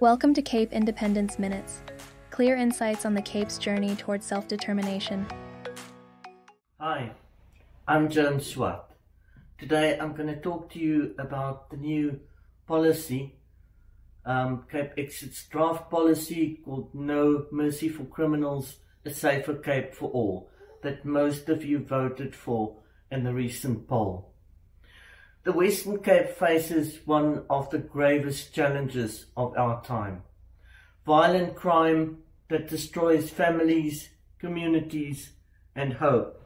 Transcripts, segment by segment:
Welcome to Cape Independence Minutes. Clear insights on the Cape's journey towards self-determination. Hi, I'm James Swart. Today I'm going to talk to you about the new policy, Cape Exit's draft policy called No Mercy for Criminals, a Safer Cape for All, that most of you voted for in the recent poll. The Western Cape faces one of the gravest challenges of our time. Violent crime that destroys families, communities and hope.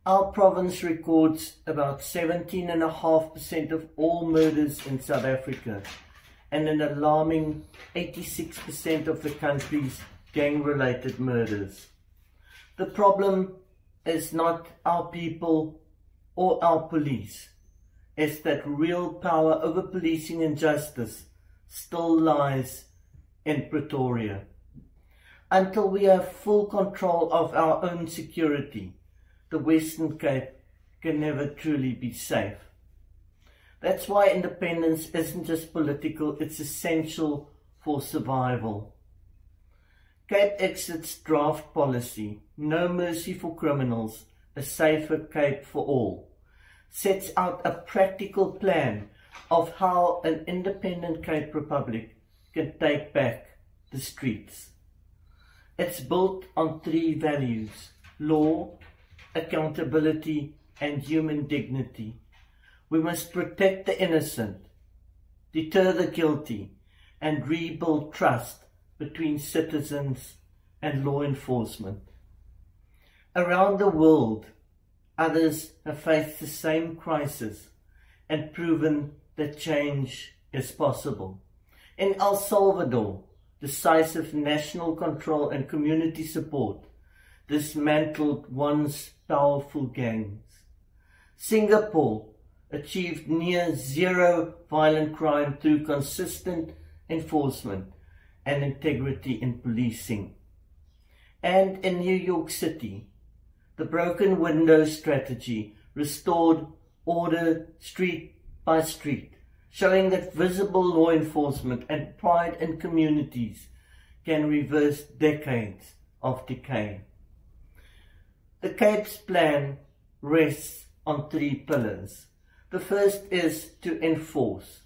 Our province records about 17.5% of all murders in South Africa and an alarming 86% of the country's gang-related murders. The problem is not our people or our police. Is that real power over policing and justice still lies in Pretoria. Until we have full control of our own security, the Western Cape can never truly be safe. That's why independence isn't just political, it's essential for survival. Cape Exit's draft policy, No Mercy for Criminals, a Safer Cape for All, sets out a practical plan of how an independent Cape Republic can take back the streets. It's built on three values: law, accountability and human dignity. We must protect the innocent, deter the guilty and rebuild trust between citizens and law enforcement. Around the world, others have faced the same crisis and proven that change is possible. In El Salvador, decisive national control and community support dismantled once powerful gangs. Singapore achieved near zero violent crime through consistent enforcement and integrity in policing. And in New York City, the broken window strategy restored order street by street, showing that visible law enforcement and pride in communities can reverse decades of decay. The Cape's plan rests on three pillars. The first is to enforce.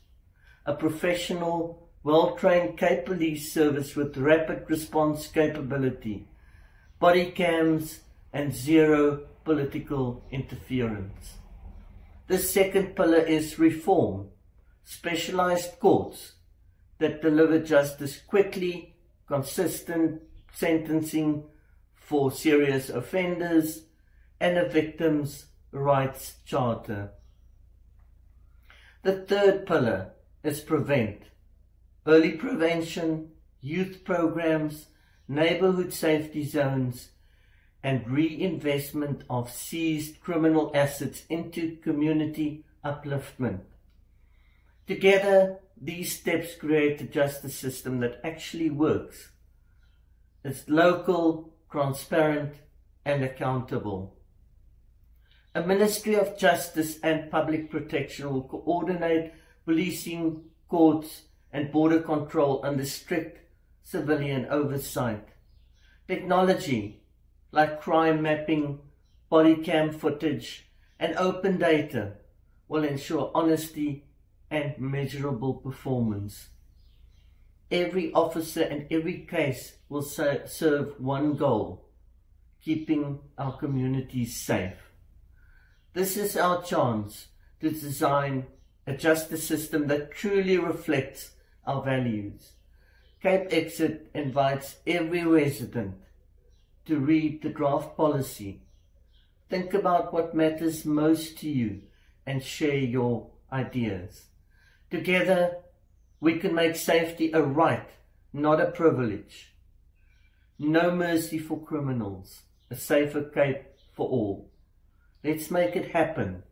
A professional, well-trained Cape Police service with rapid response capability, body cams and zero political interference. The second pillar is reform. Specialized courts that deliver justice quickly, consistent sentencing for serious offenders, and a victims' rights charter. The third pillar is prevent. Early prevention, youth programs, neighborhood safety zones, and reinvestment of seized criminal assets into community upliftment. Together, these steps create a justice system that actually works. It's local, transparent, and accountable. A Ministry of Justice and Public Protection will coordinate policing, courts, and border control under strict civilian oversight. Technology like crime mapping, body cam footage, and open data will ensure honesty and measurable performance. Every officer and every case will serve one goal: keeping our communities safe. This is our chance to design a justice system that truly reflects our values. Cape Exit invites every resident to read the draft policy. Think about what matters most to you and share your ideas. Together, we can make safety a right, not a privilege. No mercy for criminals, a safer Cape for all. Let's make it happen.